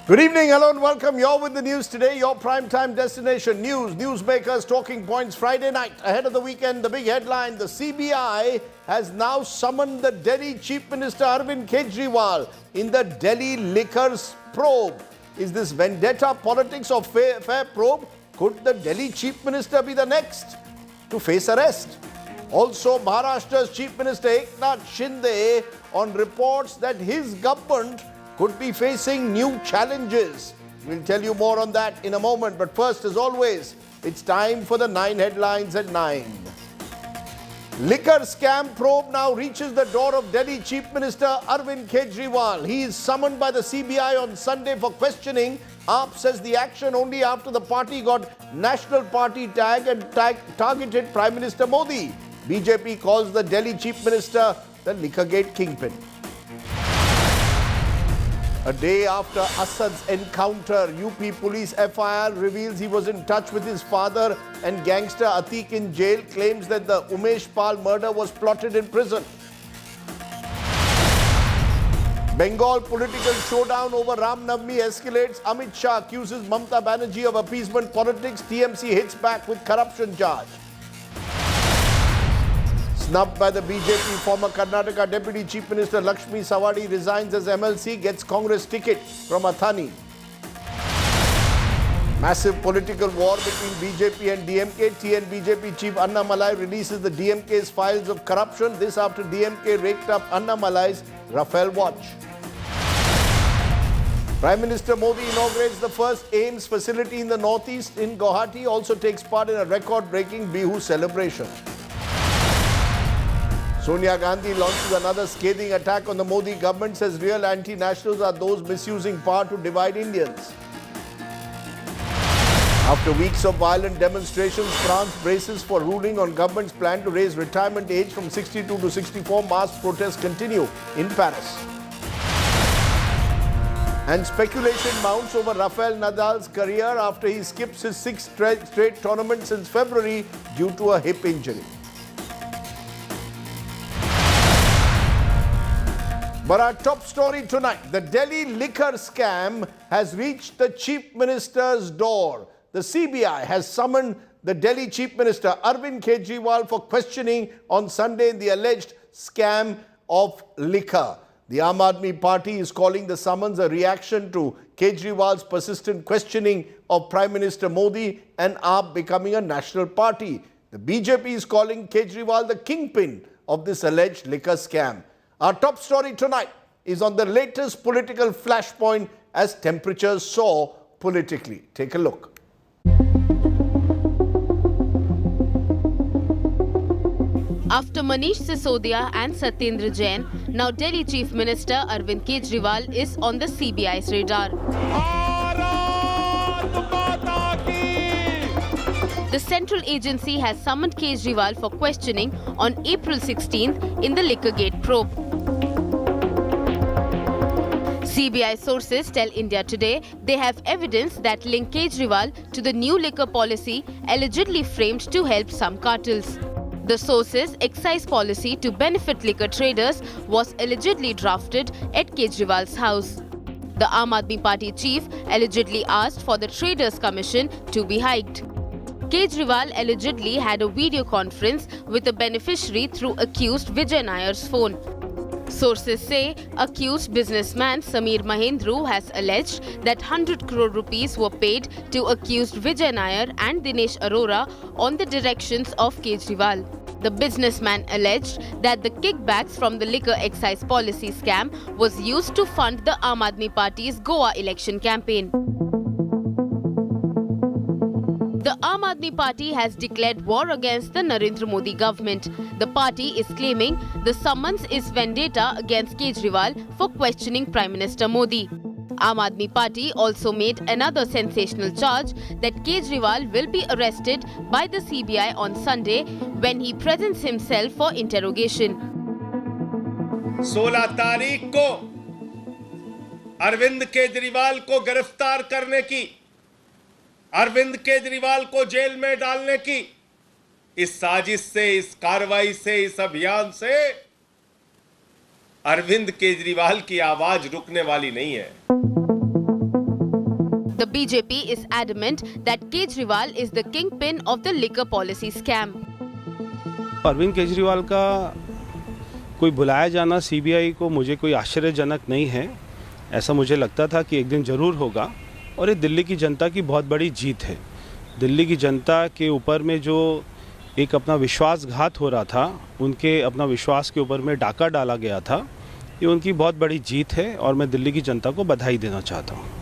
Good evening, hello and welcome. You're with the news today, your primetime destination. News, newsmakers, talking points Friday night. Ahead of the weekend, the big headline, the CBI has now summoned the Delhi Chief Minister Arvind Kejriwal in the Delhi liquors probe. Is this vendetta politics or fair probe? Could the Delhi Chief Minister be the next to face arrest? Also, Maharashtra's Chief Minister Eknath Shinde on reports that his government could be facing new challenges. We'll tell you more on that in a moment. But first, as always, it's time for the 9 headlines at 9. Liquor scam probe now reaches the door of Delhi Chief Minister Arvind Kejriwal. He is summoned by the CBI on Sunday for questioning. AAP says the action only after the party got National Party tag and targeted Prime Minister Modi. BJP calls the Delhi Chief Minister the Liquorgate kingpin. A day after Assad's encounter, UP police FIR reveals he was in touch with his father and gangster Atiq in jail, claims that the Umesh Pal murder was plotted in prison. Bengal political showdown over Ram Navami escalates. Amit Shah accuses Mamata Banerjee of appeasement politics. TMC hits back with corruption charge. Snubbed by the BJP, former Karnataka Deputy Chief Minister Lakshmi Sawadi resigns as MLC, gets Congress ticket from Athani. Massive political war between BJP and DMK. TN BJP Chief Anna Malai releases the DMK's files of corruption. This after DMK raked up Anna Malai's Rafale watch. Prime Minister Modi inaugurates the first AIMS facility in the northeast in Guwahati. Also takes part in a record-breaking Bihu celebration. Sonia Gandhi launches another scathing attack on the Modi government, says real anti-nationals are those misusing power to divide Indians. After weeks of violent demonstrations, France braces for ruling on government's plan to raise retirement age from 62 to 64. Mass protests continue in Paris. And speculation mounts over Rafael Nadal's career after he skips his 6th straight tournament since February due to a hip injury. But our top story tonight, the Delhi liquor scam has reached the Chief Minister's door. The CBI has summoned the Delhi Chief Minister Arvind Kejriwal for questioning on Sunday in the alleged scam of liquor. The Aam Aadmi Party is calling the summons a reaction to Kejriwal's persistent questioning of Prime Minister Modi and AAP becoming a national party. The BJP is calling Kejriwal the kingpin of this alleged liquor scam. Our top story tonight is on the latest political flashpoint as temperatures soar politically. Take a look. After Manish Sisodia and Satyendra Jain, now Delhi Chief Minister Arvind Kejriwal is on the CBI's radar. The central agency has summoned Kejriwal for questioning on April 16th in the Liquorgate probe. CBI sources tell India Today they have evidence that link Kejriwal to the new liquor policy allegedly framed to help some cartels. The source's excise policy to benefit liquor traders was allegedly drafted at Kejriwal's house. The Aam Aadmi Party chief allegedly asked for the Traders Commission to be hiked. Kejriwal allegedly had a video conference with a beneficiary through accused Vijay Nayar's phone. Sources say accused businessman Sameer Mahendru has alleged that 100 crore rupees were paid to accused Vijay Nayar and Dinesh Arora on the directions of Kejriwal. The businessman alleged that the kickbacks from the liquor excise policy scam was used to fund the Aam Aadmi Party's Goa election campaign. The Aam Aadmi Party has declared war against the Narendra Modi government. The party is claiming the summons is vendetta against Kejriwal for questioning Prime Minister Modi. Aam Aadmi Party also made another sensational charge that Kejriwal will be arrested by the CBI on Sunday when he presents himself for interrogation. 16 तारीख को अरविंद केजरीवाल को गिरफ्तार करने की, अरविंद केजरीवाल को jail में डालने की इस साजिश से, इस कार्रवाई से, इस अभियान से अरविंद केजरीवाल की आवाज रुकने वाली नहीं है। The BJP is adamant that Kejriwal is the kingpin of the liquor policy scam. Arvind Kejriwal का कोई बुलाया जाना सीबीआई को मुझे कोई आश्चर्यजनक नहीं है। ऐसा मुझे लगता था कि एक दिन ज़रूर होगा और ये दिल्ली की जनता की बहुत बड़ी जीत है। दिल्ली की जनता के ऊपर में जो एक अपना विश्वासघात हो रहा था, उनके अपना विश्वास के ऊपर में डाका डाला गया था, ये उनकी बहुत बड़ी जीत है और मैं दिल्ली की जनता को बधाई देना चाहता हूँ।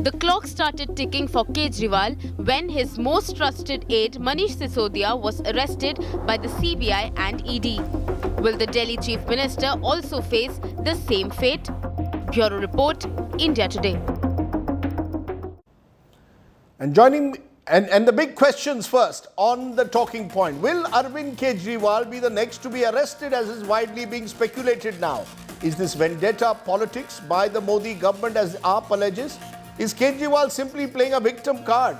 The clock started ticking for Kejriwal when his most trusted aide Manish Sisodia was arrested by the CBI and ED. Will the Delhi Chief Minister also face the same fate? Bureau Report, India Today. And joining me, and the big questions first on the talking point. Will Arvind Kejriwal be the next to be arrested as is widely being speculated now? Is this vendetta politics by the Modi government as AAP alleges? Is Kejriwal simply playing a victim card?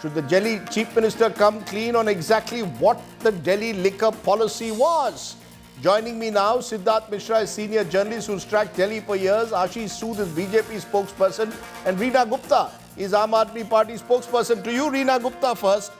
Should the Delhi Chief Minister come clean on exactly what the Delhi liquor policy was? Joining me now, Siddharth Mishra is senior journalist who's tracked Delhi for years. Ashish Sood is BJP spokesperson and Reena Gupta is Aam Aadmi Party spokesperson. To you, Reena Gupta, first.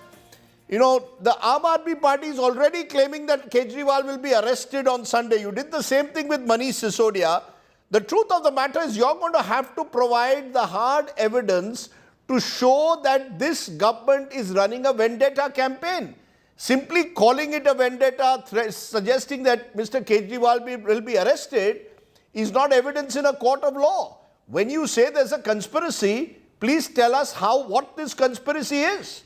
You know, the Aam Aadmi Party is already claiming that Kejriwal will be arrested on Sunday. You did the same thing with Manish Sisodia. The truth of the matter is you're going to have to provide the hard evidence to show that this government is running a vendetta campaign. Simply calling it a vendetta, suggesting that Mr. Kejriwal will be arrested is not evidence in a court of law. When you say there's a conspiracy, please tell us what this conspiracy is.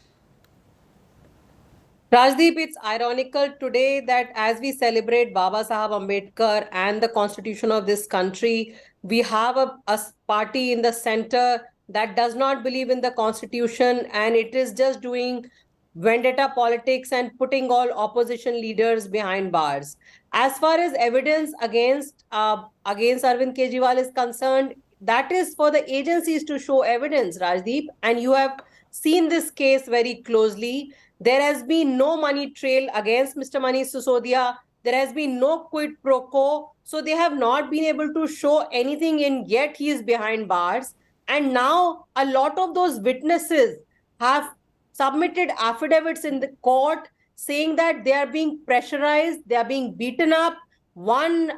Rajdeep, it's ironical today that as we celebrate Baba Sahab Ambedkar and the constitution of this country, we have a party in the center that does not believe in the constitution and it is just doing vendetta politics and putting all opposition leaders behind bars. As far as evidence against Arvind Kejriwal is concerned, that is for the agencies to show evidence, Rajdeep, and you have seen this case very closely. There has been no money trail against Mr. Manish Sisodia. There has been no quid pro quo. So they have not been able to show anything and yet he is behind bars. And now a lot of those witnesses have submitted affidavits in the court saying that they are being pressurized, they are being beaten up. One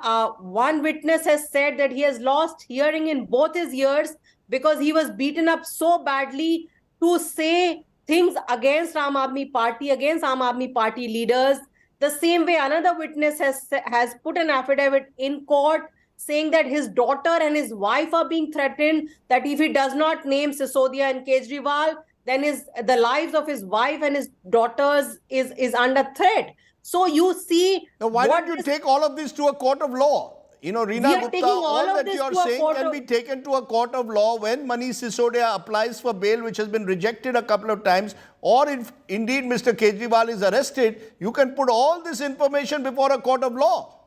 witness has said that he has lost hearing in both his ears because he was beaten up so badly to say things against Aam Aadmi Party, against Aam Aadmi Party leaders. The same way another witness has put an affidavit in court saying that his daughter and his wife are being threatened, that if he does not name Sisodia and Kejriwal, then the lives of his wife and his daughters is under threat. So you see... Now, why don't you take all of this to a court of law? You know, Reena Gupta, all that you are saying can be taken to a court of law when Manish Sisodia applies for bail, which has been rejected a couple of times, or if indeed Mr. Kejriwal is arrested, you can put all this information before a court of law.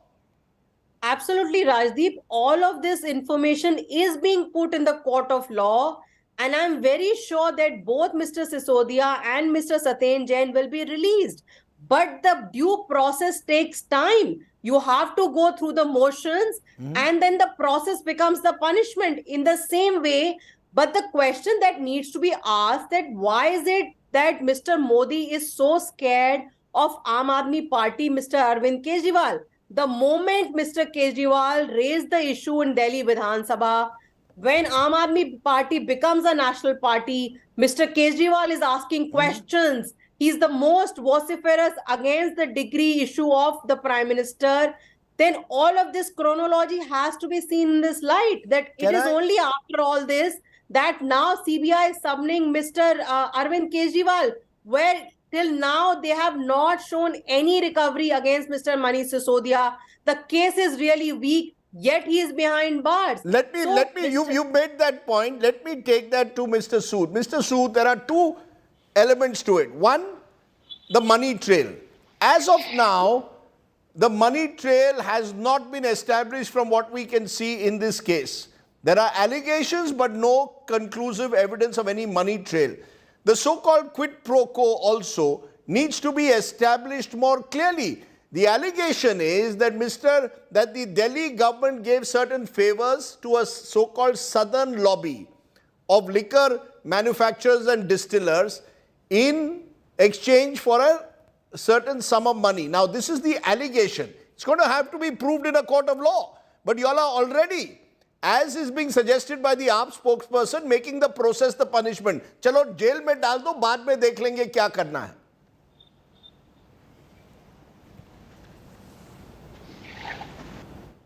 Absolutely, Rajdeep. All of this information is being put in the court of law. And I'm very sure that both Mr. Sisodia and Mr. Satyen Jain will be released. But the due process takes time. You have to go through the motions and then the process becomes the punishment in the same way. But the question that needs to be asked that why is it that Mr. Modi is so scared of Aam Aadmi Party, Mr. Arvind Kejriwal? The moment Mr. Kejriwal raised the issue in Delhi Vidhan Sabha, when Aam Aadmi Party becomes a national party, Mr. Kejriwal is asking questions. He's the most vociferous against the degree issue of the Prime Minister. Then all of this chronology has to be seen in this light. That it is only after all this that now CBI is summoning Mr. Arvind Kejriwal, where till now they have not shown any recovery against Mr. Manish Sisodia. The case is really weak. Yet he is behind bars. You made that point. Let me take that to Mr. Sood. Mr. Sood, there are two elements to it. One, the money trail. As of now, the money trail has not been established from what we can see in this case. There are allegations, but no conclusive evidence of any money trail. The so-called quid pro quo also needs to be established more clearly. The allegation is that that the Delhi government gave certain favors to a so-called southern lobby of liquor manufacturers and distillers in exchange for a certain sum of money. Now, this is the allegation. It's going to have to be proved in a court of law. But you all are already, as is being suggested by the AAP spokesperson, making the process the punishment. Chalo, jail mein dal do, baad mein dekh lenge kya karna hai.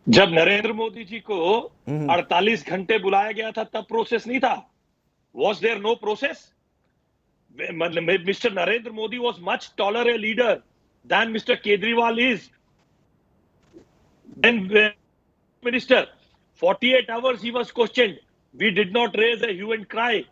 जब नरेंद्र मोदी जी को 48 घंटे बुलाया गया था तब process नहीं था. Was there no process? Mr. Narendra Modi was much taller a leader than Mr. Kejriwal is. Then minister, 48 hours he was questioned. We did not raise a hue and cry.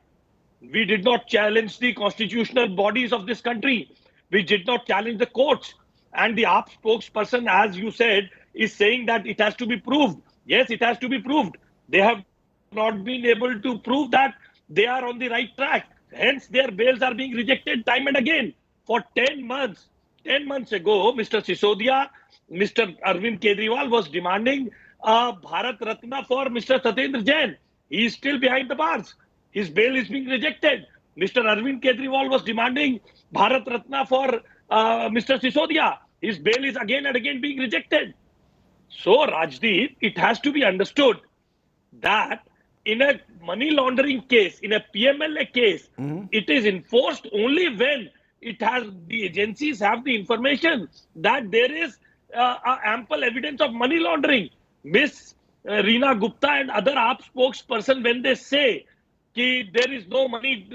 We did not challenge the constitutional bodies of this country. We did not challenge the courts. And the AAP spokesperson, as you said, is saying that it has to be proved. Yes, it has to be proved. They have not been able to prove that they are on the right track. Hence, their bails are being rejected time and again. For 10 months. 10 months ago, Mr. Sisodia, Mr. Arvind Kejriwal was demanding a Bharat Ratna for Mr. Satyendra Jain. He is still behind the bars. His bail is being rejected. Mr. Arvind Kejriwal was demanding Bharat Ratna for Mr. Sisodia. His bail is again and again being rejected. So, Rajdeep, it has to be understood that in a money laundering case, in a PMLA case, it is enforced only when the agencies have the information that there is ample evidence of money laundering. Miss Reena Gupta and other AAP spokesperson, when they say that there is no money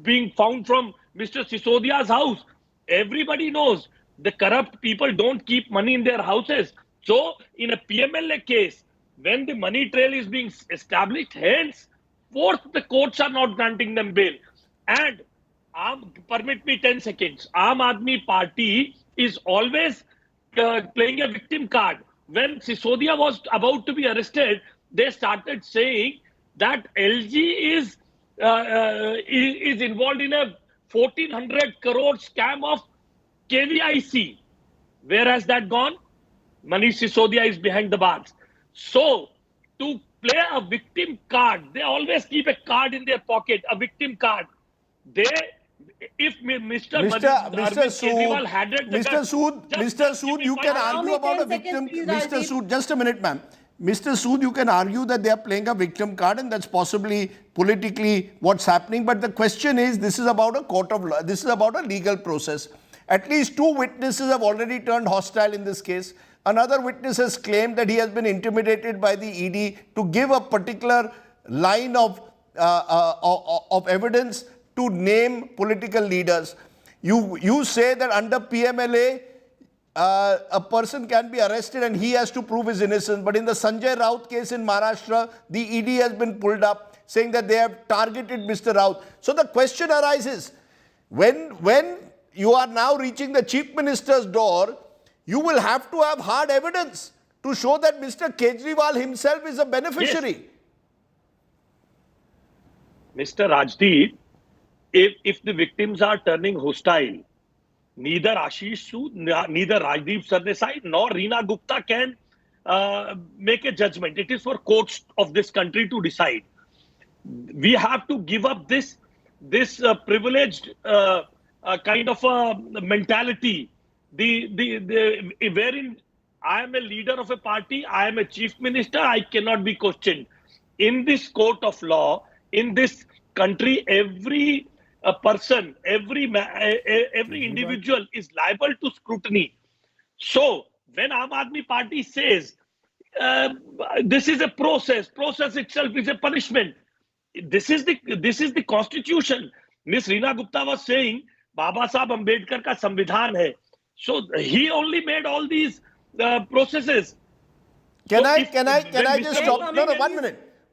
being found from Mr. Sisodia's house, everybody knows the corrupt people don't keep money in their houses. So, in a PMLA case, when the money trail is being established, hence, fourth, the courts are not granting them bail. And permit me 10 seconds. Aam Aadmi Party is always playing a victim card. When Sisodia was about to be arrested, they started saying that LG is involved in a 1400 crore scam of KVIC. Where has that gone? Manish Sisodia is behind the bars. So, to play a victim card, they always keep a card in their pocket, a victim card. If Mr. Kejriwal had it, Mr. Sood, you can argue about a victim. Mr. Sood, just a minute, ma'am. Mr. Sood, you can argue that they are playing a victim card and that's possibly politically what's happening. But the question is, this is about a court of law. This is about a legal process. At least 2 witnesses have already turned hostile in this case. Another witness has claimed that he has been intimidated by the ED to give a particular line of evidence to name political leaders. You say that under PMLA, a person can be arrested and he has to prove his innocence. But in the Sanjay Raut case in Maharashtra, the ED has been pulled up saying that they have targeted Mr. Raut. So the question arises, when you are now reaching the Chief Minister's door, you will have to have hard evidence to show that Mr. Kejriwal himself is a beneficiary. Yes. Mr. Rajdeep, if the victims are turning hostile, neither Ashish Sood, neither Rajdeep Sardesai nor Reena Gupta can make a judgment. It is for courts of this country to decide. We have to give up this privileged kind of a mentality. Wherein I am a leader of a party, I am a chief minister, I cannot be questioned. In this court of law, in this country, every person, every individual is liable to scrutiny. So, when Aam Aadmi Party says this is a process itself is a punishment. This is the constitution. Miss Reena Gupta was saying, Baba Sahab Ambedkar ka samvidhan hai. So he only made all these processes. Can I just stop? No,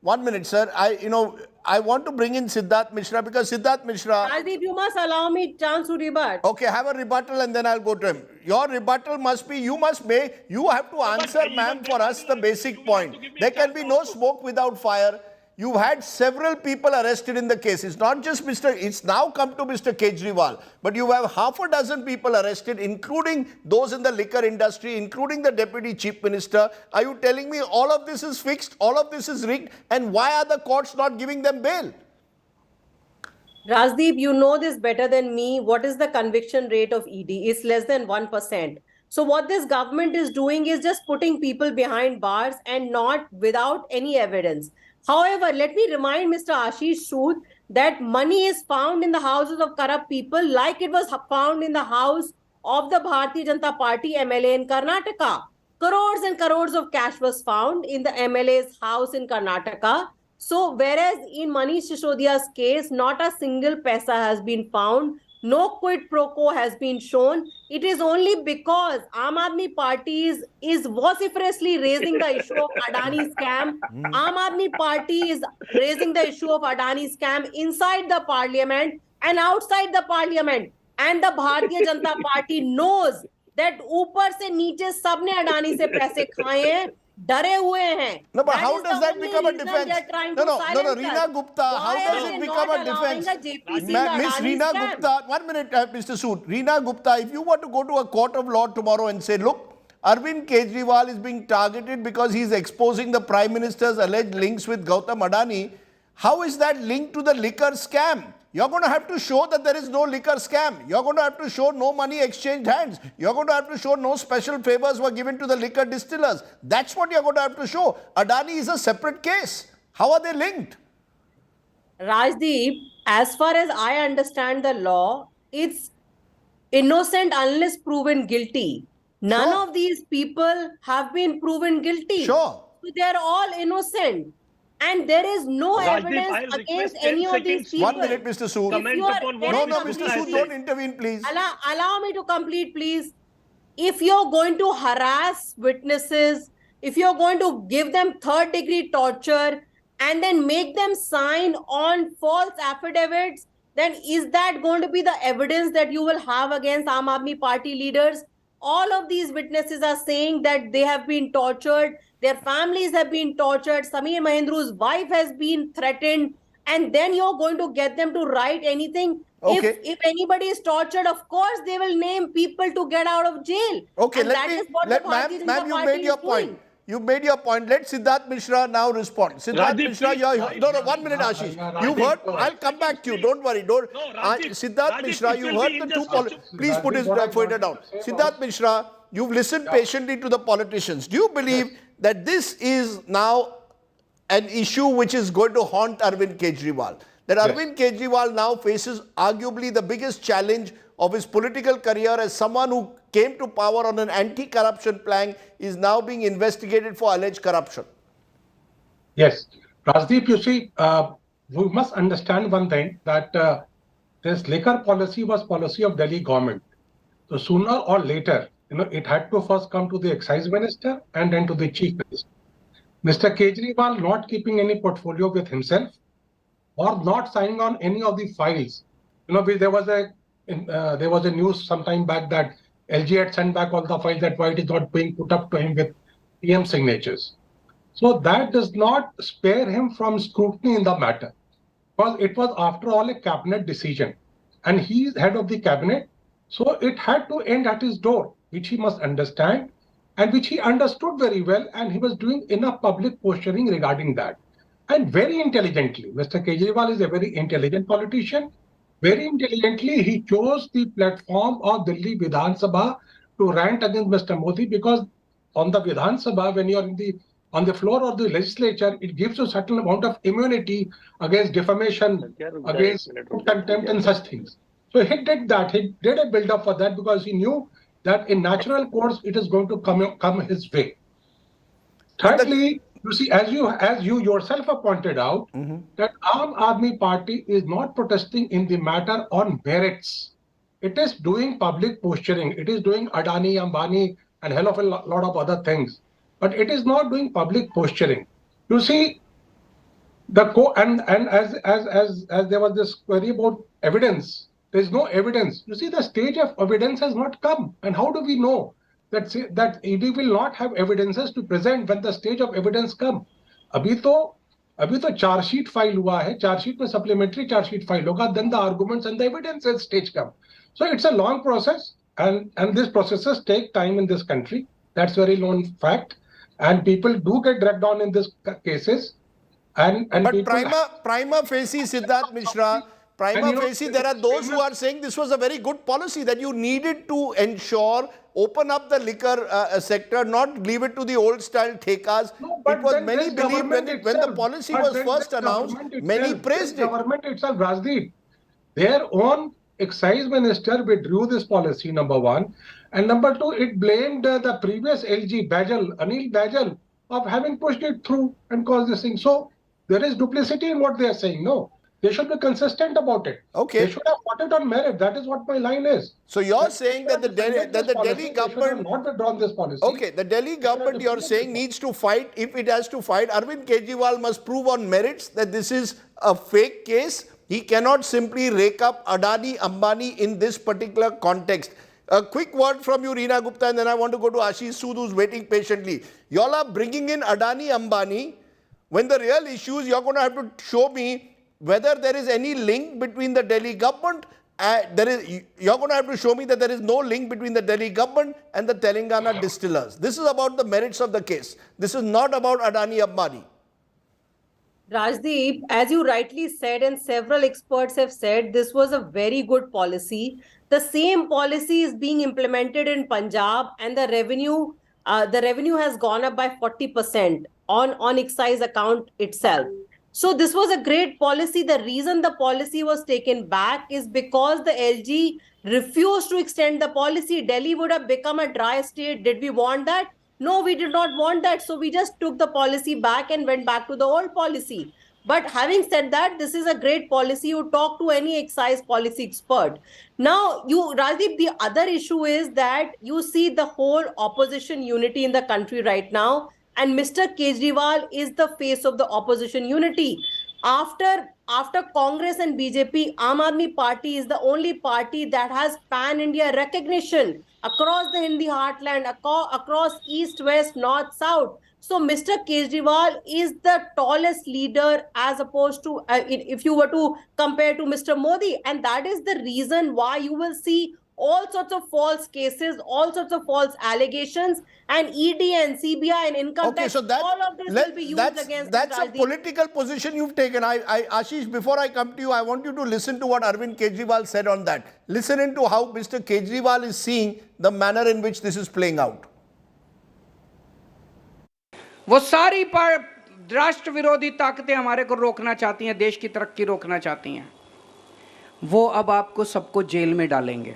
1 minute, sir. I want to bring in Siddharth Mishra because Siddharth Mishra. Rajdeep, you must allow me chance to rebut. Okay, have a rebuttal and then I'll go to him. Your rebuttal must be, you have to answer, ma'am, for us the basic point. There can be no smoke without fire. you've had several people arrested in the case. It's not just it's now come to Mr. Kejriwal, but you have half a dozen people arrested, including those in the liquor industry, including the Deputy Chief Minister. Are you telling me all of this is fixed, all of this is rigged, and why are the courts not giving them bail? Rajdeep, you know this better than me. What is the conviction rate of ED? It's less than 1%. So what this government is doing is just putting people behind bars and not without any evidence. However, let me remind Mr. Ashish Sood that money is found in the houses of corrupt people like it was found in the house of the Bharatiya Janata Party MLA in Karnataka. Crores and crores of cash was found in the MLA's house in Karnataka. So, whereas in Manish Sisodia's case, not a single paisa has been found, no quid pro quo has been shown. It is only because Aam Aadmi Party is vociferously raising the issue of Adani scam. Aam Aadmi Party is raising the issue of Adani scam inside the parliament and outside the parliament. And the Bharatiya Janata Party knows that ऊपर से नीचे सबने अडानी से पैसे खाए हैं, डरे हुए हैं. No, but how does that become a defense? No, Reena Gupta, how does it become a defense? Miss Reena Gupta, 1 minute, Mr. Sood. Reena Gupta, if you were to go to a court of law tomorrow and say, look, Arvind Kejriwal is being targeted because he's exposing the Prime Minister's alleged links with Gautam Adani, how is that linked to the liquor scam? You're going to have to show that there is no liquor scam. You're going to have to show no money exchanged hands. You're going to have to show no special favors were given to the liquor distillers. That's what you're going to have to show. Adani is a separate case. How are they linked? Rajdeep, as far as I understand the law, it's innocent unless proven guilty. None of these people have been proven guilty. Sure. So they're all innocent. And there is no evidence against any of these people. 1 minute, Mr. Sood. No, Mr. Sood, don't intervene, please. Allow me to complete, please. If you're going to harass witnesses, if you're going to give them third-degree torture and then make them sign on false affidavits, then is that going to be the evidence that you will have against Aam Aadmi Party leaders? All of these witnesses are saying that they have been tortured. Their families have been tortured. Sameer Mahendru's wife has been threatened. And then you're going to get them to write anything. Okay. If anybody is tortured, of course, they will name people to get out of jail. Okay, and ma'am, you made your point. You made your point. Let Siddharth Mishra now respond. Siddharth Mishra, no, 1 minute, Ashish. You've heard, I'll come back to you. Don't worry. Siddharth Mishra, you heard the two please put his pointer down. Siddharth Mishra, you've listened patiently to the politicians. Do you believe that this is now an issue which is going to haunt Arvind Kejriwal? That Arvind Kejriwal now faces arguably the biggest challenge of his political career as someone who came to power on an anti-corruption plan is now being investigated for alleged corruption. Yes. Rajdeep, you see, we must understand one thing, that this liquor policy was policy of Delhi government. So sooner or later, it had to first come to the excise minister and then to the chief minister. Mr. Kejriwal not keeping any portfolio with himself or not signing on any of the files. There was a news sometime back that LG had sent back all the files, that why it is not being put up to him with PM signatures. So that does not spare him from scrutiny in the matter, because it was after all a cabinet decision and he is head of the cabinet. So it had to end at his door, which he must understand and which he understood very well, and he was doing enough public posturing regarding that. And very intelligently, Mr. Kejriwal is a very intelligent politician. Very intelligently, he chose the platform of Delhi Vidhan Sabha to rant against Mr. Modi, because on the Vidhan Sabha, when you are on the floor of the legislature, it gives you a certain amount of immunity against defamation, against contempt and such things. So he did that. He did a build-up for that because he knew that in natural course, it is going to come his way. Thirdly, you see, as you yourself have pointed out, that Aam Aadmi Party is not protesting in the matter on merits. It is doing public posturing. It is doing Adani, Ambani, and hell of a lot of other things. But it is not doing public posturing. You see, and as there was this query about evidence, there is no evidence. You see, the stage of evidence has not come. And how do we know that ED will not have evidences to present when the stage of evidence come? Abhi to अभी तो chargesheet file हुआ है, chargesheet में supplementary chargesheet file होगा, then the arguments and the evidences stage come. So it's a long process, and these processes take time in this country. That's very known fact, and people do get dragged on in these cases. And But people prima facie, Siddharth Mishra, prima facie, there are those who are saying this was a very good policy, that you needed to ensure, open up the liquor sector, not leave it to the old style thekas. No, but it was then many this believed government when the itself- policy but was then first this announced, government many itself- praised this it. Government itself, Rajdeep, their own excise minister withdrew this policy, number one. And number two, it blamed the previous LG, Anil Bajal, of having pushed it through and caused this thing. So there is duplicity in what they are saying. No, they should be consistent about it. Okay. They should have fought it on merit. That is what my line is. So you're That saying they that the should have Delhi, defended this policy. Delhi They should have government, not withdrawn this policy. okay, the Delhi government, you're defended saying, this needs to fight. If it has to fight, Arvind Kejriwal must prove on merits that this is a fake case. He cannot simply rake up Adani, Ambani in this particular context. A quick word from you, Reena Gupta, and then I want to go to Ashish Sood, who's waiting patiently. Y'all are bringing in Adani, Ambani, when the real issue is you're going to have to show me whether there is any link between the Delhi government. You're going to have to show me that there is no link between the Delhi government and the Telangana distillers. This is about the merits of the case. This is not about Adani, Ambani. Rajdeep, as you rightly said, and several experts have said, this was a very good policy. The same policy is being implemented in Punjab, and the revenue has gone up by 40% on excise account itself. So this was a great policy. The reason the policy was taken back is because the LG refused to extend the policy. Delhi would have become a dry state. Did we want that? No, we did not want that. So we just took the policy back and went back to the old policy. But having said that, this is a great policy. You talk to any excise policy expert. Now, Rajdeep, the other issue is that you see the whole opposition unity in the country right now. And Mr. Kejriwal is the face of the opposition unity. After Congress and BJP, Aam Aadmi Party is the only party that has pan-India recognition across the Hindi heartland, across east, west, north, south. So Mr. Kejriwal is the tallest leader as opposed to, if you were to compare to Mr. Modi. And that is the reason why you will see all sorts of false cases, all sorts of false allegations, and ED and CBI and income tax, all of this will be used against That's a political position you've taken. Ashish, before I come to you, I want you to listen to what Arvind Kejriwal said on that. Listen into how Mr. Kejriwal is seeing the manner in which this is playing out. वो सारी राष्ट्र विरोधी ताकतें हमारे को रोकना चाहती हैं, देश की तरक्की रोकना चाहती हैं, वो अब आपको सबको जेल में डालेंगे।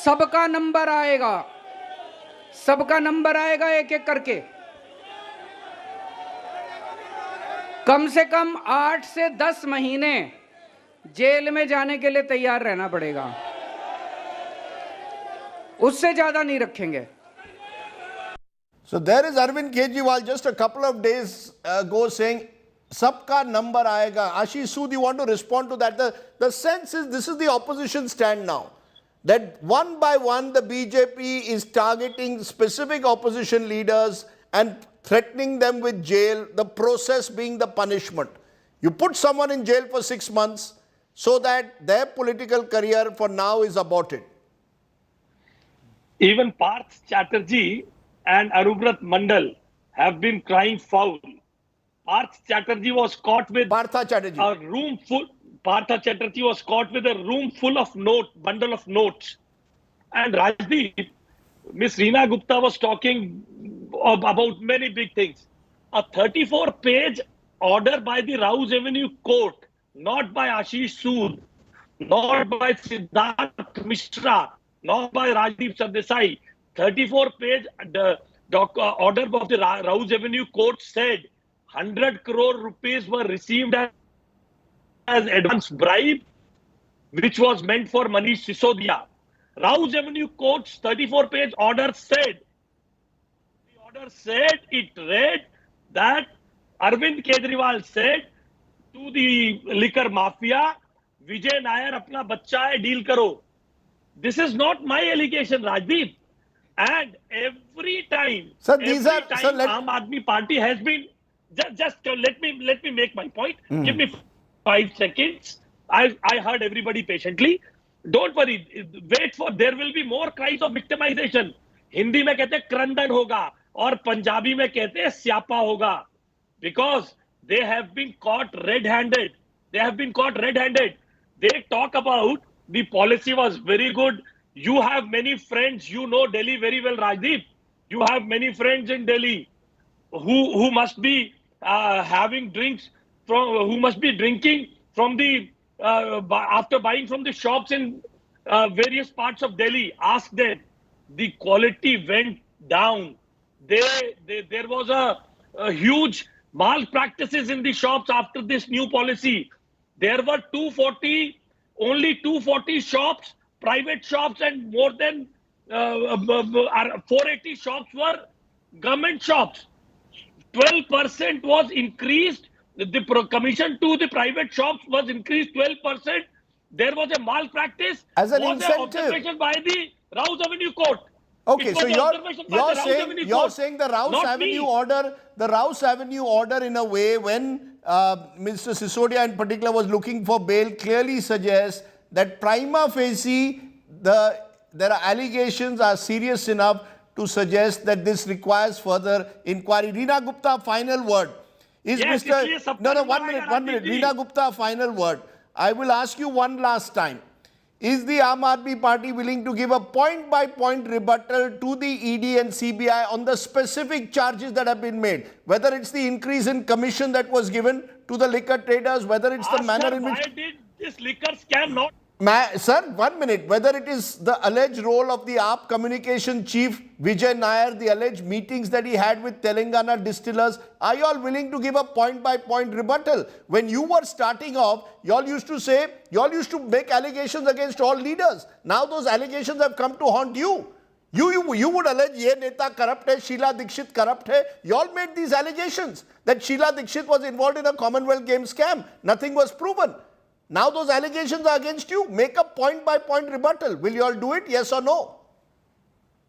सबका नंबर आएगा, सबका नंबर आएगा एक एक करके। कम से कम 8 से 10 महीने जेल में जाने के लिए तैयार रहना पड़ेगा, उससे ज्यादा नहीं रखेंगे। So there is Arvind Kejriwal just a couple of days ago saying, Sabka number aayega. Ashish Sood, you want to respond to that? The sense is this is the opposition stand now. That one by one the BJP is targeting specific opposition leaders and threatening them with jail, the process being the punishment. You put someone in jail for 6 months so that their political career for now is aborted. Even Parth Chatterjee and Arubrat Mandal have been crying foul. Parth Chatterjee was caught with a room full. Partha Chatterjee was caught with a room full of bundle of notes. And Rajdeep, Miss Reena Gupta was talking about many big things. A 34-page order by the Rouse Avenue Court, not by Ashish Sood, not by Siddharth Mishra, not by Rajdeep Sardesai. 34-page order of the Rouse Avenue Court said 100 crore rupees were received as advance bribe, which was meant for Manish Sisodia. Rouse Avenue Court's 34-page order said, it read that Arvind Kejriwal said to the liquor mafia, Vijay Nair apna bachcha hai, deal karo. This is not my allegation, Rajdeep. And every time, Aam Aadmi Party has been just let me make my point. Give me 5 seconds. I heard everybody patiently. Don't worry. Wait for, there will be more cries of victimization. Hindi में कहते हैं क्रंदन होगा और पंजाबी में कहते हैं स्यापा होगा. Because they have been caught red-handed. They talk about the policy was very good. You have many friends. You know Delhi very well, Rajdeep. You have many friends in Delhi who must be having drinks from, who must be drinking from the after buying from the shops in various parts of Delhi. Ask them. The quality went down. There was a huge malpractices in the shops after this new policy. There were only 240 shops, private shops, and more than 480 shops were government shops. 12% was increased. The commission to the private shops was increased 12%. There was a malpractice. As an was incentive. observation by the Rouse Avenue Court. Okay, so you're saying the Rouse Avenue order in a way, when Mr. Sisodia in particular was looking for bail, clearly suggests that prima facie there are allegations are serious enough to suggest that this requires further inquiry. Reena Gupta, final word. Is yes, Mr. No, 1 minute. Reena Gupta, final word. I will ask you one last time. Is the Aam Aadmi Party willing to give a point-by-point rebuttal to the ED and CBI on the specific charges that have been made? Whether it's the increase in commission that was given to the liquor traders, whether it's the manner in which... Why did this liquor scam not... Sir, 1 minute. Whether it is the alleged role of the AAP communication chief, Vijay Nair, the alleged meetings that he had with Telangana distillers, are you all willing to give a point-by-point rebuttal? When you were starting off, you all used to make allegations against all leaders. Now those allegations have come to haunt you. You would allege, ye neta corrupt hai, Sheila Dikshit corrupt hai. You all made these allegations that Sheila Dikshit was involved in a Commonwealth Games scam. Nothing was proven. Now those allegations are against you. Make a point-by-point rebuttal. Will you all do it? Yes or no?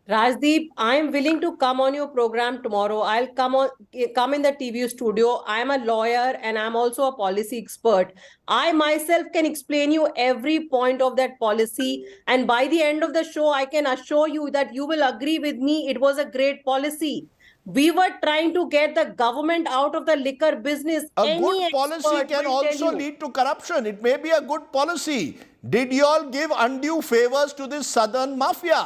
Rajdeep, I am willing to come on your program tomorrow. I'll come in the TV studio. I am a lawyer and I'm also a policy expert. I myself can explain you every point of that policy. And by the end of the show, I can assure you that you will agree with me. It was a great policy. We were trying to get the government out of the liquor business. A good policy can also lead to corruption. It may be a good policy. Did you all give undue favors to this southern mafia?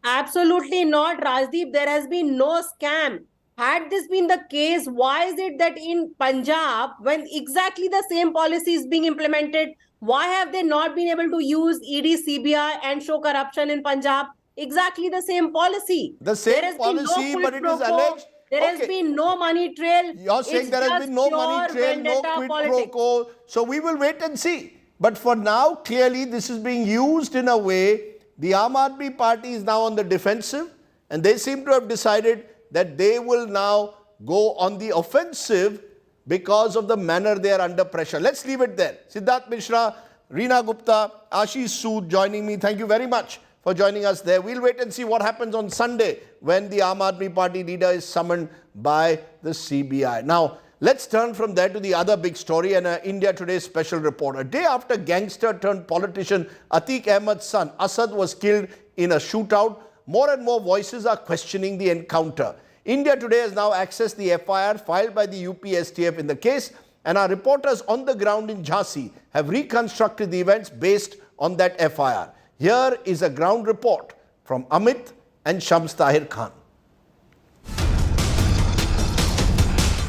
Absolutely not, Rajdeep. There has been no scam. Had this been the case, why is it that in Punjab, when exactly the same policy is being implemented, why have they not been able to use ED, CBI and show corruption in Punjab? Exactly the same policy. The same policy, but it is alleged. There has been no money trail. You're saying there has been no money trail, no quid pro quo. So we will wait and see. But for now, clearly this is being used in a way. The Aam Aadmi Party is now on the defensive, and they seem to have decided that they will now go on the offensive because of the manner they are under pressure. Let's leave it there. Siddharth Mishra, Reena Gupta, Ashish Sood joining me. Thank you very much for joining us there. We'll wait and see what happens on Sunday when the Aam Aadmi Party leader is summoned by the CBI. Now, let's turn from there to the other big story and India Today special report. A day after gangster turned politician Atiq Ahmed's son Asad was killed in a shootout, more and more voices are questioning the encounter. India Today has now accessed the FIR filed by the UPSTF in the case, and our reporters on the ground in Jhansi have reconstructed the events based on that FIR. Here is a ground report from Amit and Shams Tahir Khan.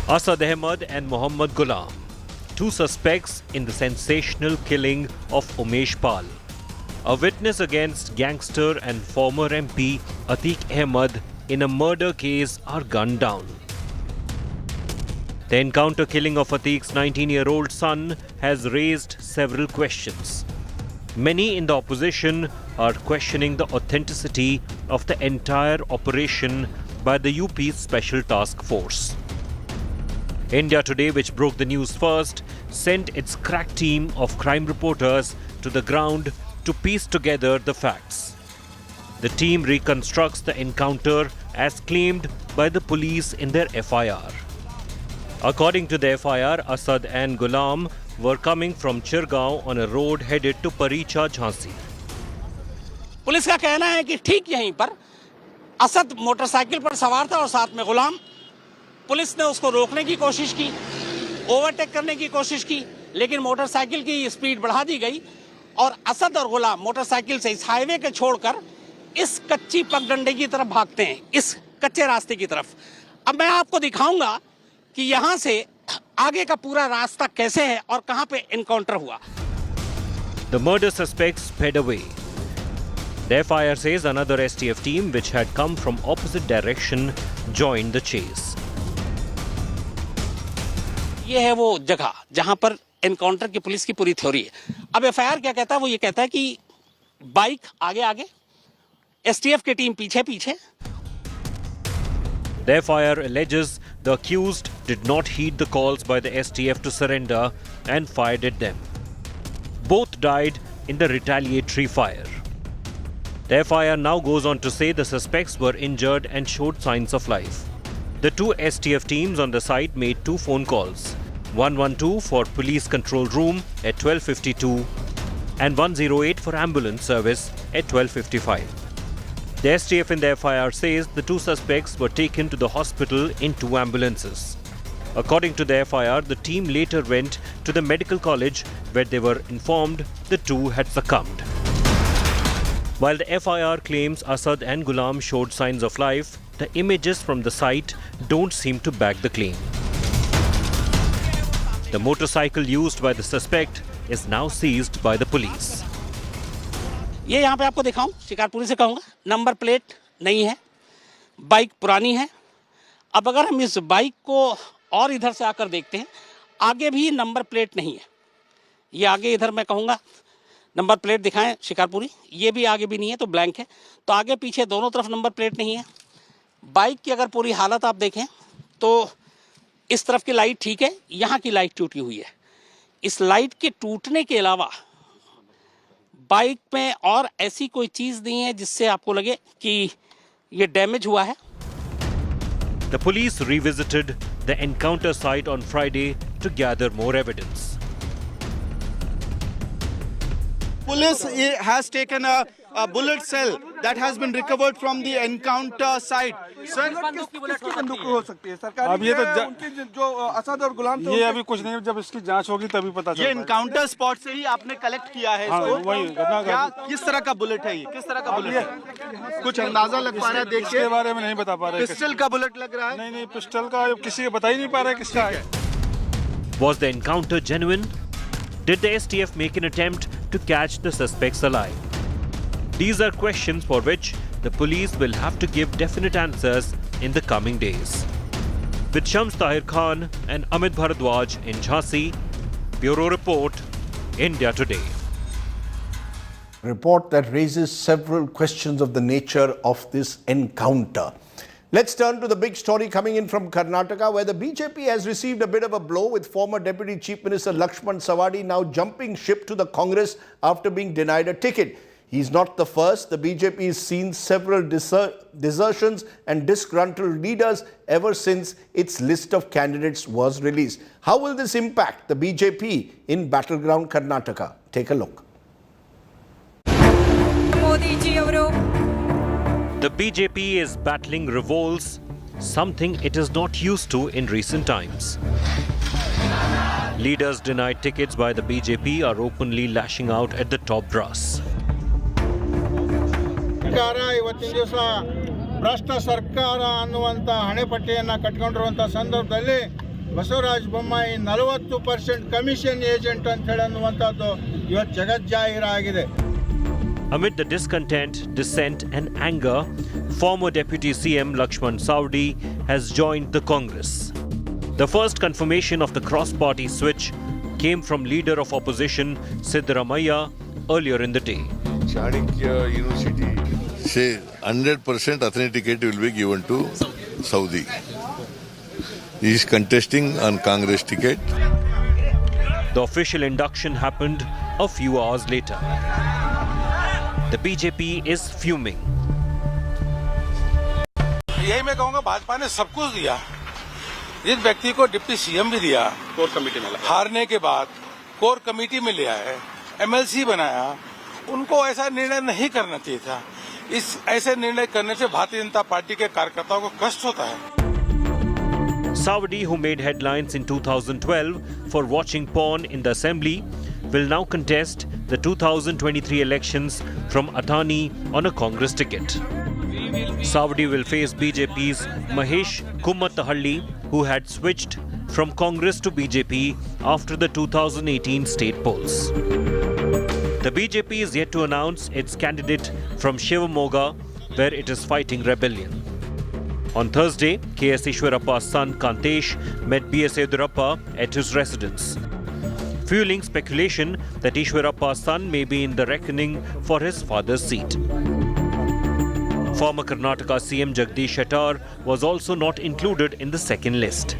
Asad Ahmed and Mohammad Ghulam, two suspects in the sensational killing of Umesh Pal. A witness against gangster and former MP Atiq Ahmed in a murder case are gunned down. The encounter killing of Atiq's 19-year-old son has raised several questions. Many in the opposition are questioning the authenticity of the entire operation by the UP's Special Task Force. India Today, which broke the news first, sent its crack team of crime reporters to the ground to piece together the facts. The team reconstructs the encounter as claimed by the police in their FIR. According to the FIR, Asad and Ghulam were coming from Chirgaon on a road headed to Paricha, Jhansi. Police का कहना है कि ठीक यहीं पर Asad motorcycle पर सवार था और साथ में गुलाम। पुलिस ने उसको रोकने की कोशिश की, ओवरटेक करने की कोशिश की, लेकिन मोटरसाइकिल की स्पीड बढ़ा दी गई और असद और गुलाम मोटरसाइकिल से इस हाईवे के छोड़कर इस कच्ची पगडंडे की तरफ भागते हैं, इस कच्चे रास्ते की तरफ। अब मैं आपको दिखाऊंगा कि यहाँ से आगे का पूरा रास्ता कैसे है और कहाँ पे एनकाउंटर हुआ। The murder suspects sped away. The FIR says another STF team, which had come from opposite direction, joined the chase. ये है वो जगह जहां पर एनकाउंटर की पुलिस की पूरी थ्योरी है। अब एफआईआर क्या कहता है? वो ये कहता है कि बाइक आगे आगे, एसटीएफ की टीम पीछे पीछे। The FIR alleges the accused did not heed the calls by the STF to surrender and fired at them. Both died in the retaliatory fire. The FIR now goes on to say the suspects were injured and showed signs of life. The two STF teams on the site made two phone calls, 112 for police control room at 12:52 and 108 for ambulance service at 12:55. The STF in the FIR says the two suspects were taken to the hospital in two ambulances. According to the FIR, the team later went to the medical college where they were informed the two had succumbed. While the FIR claims Asad and Ghulam showed signs of life, the images from the site don't seem to back the claim. The motorcycle used by the suspect is now seized by the police. ये यहाँ पे आपको दिखाऊं, शिकारपुरी से कहूँगा, number plate नहीं है, bike पुरानी है। अब अगर हम इस बाइक को और इधर से आकर देखते हैं, आगे भी नंबर प्लेट नहीं है। ये आगे इधर मैं कहूँगा नंबर प्लेट दिखाएं शिकारपुरी, ये भी आगे भी नहीं है, तो ब्लैंक है। तो आगे पीछे दोनों तरफ नंबर प्लेट नहीं है। बाइक की अगर पूरी हालत आप देखें तो इस तरफ की लाइट ठीक है, यहाँ की लाइट टूटी हुई है। इस लाइट के टूटने के अलावा बाइक में और ऐसी कोई चीज़ नहीं है जिससे आपको लगे कि ये डैमेज हुआ है। The police revisited the encounter site on Friday to gather more evidence. Police has taken a bullet cell that has been recovered from the encounter site. Sir किसकी बंदूक हो सकती है? सरकारी अब ये तो उनके जो असद और गुलाम थे, ये अभी कुछ नहीं, जब इसकी जांच होगी तभी पता चलेगा। ये एनकाउंटर स्पॉट से ही आपने कलेक्ट किया है इसको? वही क्या किस तरह का बुलेट है ये? किस तरह का बुलेट है? कुछ अंदाजा लग पा रहा है? देख के इसके बारे में नहीं बता पा रहे। पिस्टल का बुलेट लग रहा है? नहीं, पिस्टल का किसी को बता ही नहीं पा रहा है किसका है। Was the encounter genuine? Did the STF make an attempt to catch the suspects alive? These are questions for which the police will have to give definite answers in the coming days. With Shams Tahir Khan and Amit Bharadwaj in Jhansi, Bureau Report, India Today. Report that raises several questions of the nature of this encounter. Let's turn to the big story coming in from Karnataka, where the BJP has received a bit of a blow, with former Deputy Chief Minister Lakshman Sawadi now jumping ship to the Congress after being denied a ticket. He's not the first. The BJP has seen several desertions and disgruntled leaders ever since its list of candidates was released. How will this impact the BJP in battleground Karnataka? Take a look. The BJP is battling revolts, something it is not used to in recent times. Leaders denied tickets by the BJP are openly lashing out at the top brass. ಇವತ್ತಿನ ದಿವಸ ಭ್ರಷ್ಟ ಸರ್ಕಾರ ಅನ್ನುವಂತ ಹಣೆಪಟ್ಟಿಯನ್ನ ಕಟ್ಕೊಂಡಿರುವಂತ ಸಂದರ್ಭದಲ್ಲಿ Basavaraj Bommai 40% commission agent ಅಂತ ಹೇಳಿ ಅನ್ನುವಂತದ್ದು ಇವತ್ತು ಜಗಜ್ಜಾಹೀರಾಗಿದೆ. Amid the discontent, dissent and anger, former Deputy CM Lakshman Sawadi has joined the Congress. The first confirmation of the cross-party switch came from leader of opposition Siddaramaiah earlier in the day. Chanakya University say 100% authenticate will be given to Saudi. He is contesting on Congress ticket. The official induction happened a few hours later. The BJP is fuming. यही मैं कहूँगा, भाजपा ने सब कुछ दिया, जिस व्यक्ति को डिप्टी सीएम भी दिया कोर कमेटी में हारने के बाद कोर कमेटी में लिया है, एमएलसी बनाया, उनको ऐसा निर्णय नहीं करना चाहिए था। इस ऐसे निर्णय करने से भारतीय जनता पार्टी के कार्यकर्ताओं को कष्ट होता है। Saudi, who made headlines in 2012 for watching porn in the assembly, will now contest the 2023 elections from Athani on a Congress ticket. Saudi will face BJP's Mahesh Kummathalli, who had switched from Congress to BJP after the 2018 state polls. The BJP is yet to announce its candidate from Shivamoga, where it is fighting rebellion. On Thursday, K.S. Ishwarappa's son Kantesh met B.S. Yediyurappa at his residence, fueling speculation that Ishwarappa's son may be in the reckoning for his father's seat. Former Karnataka CM Jagdish Shettar was also not included in the second list.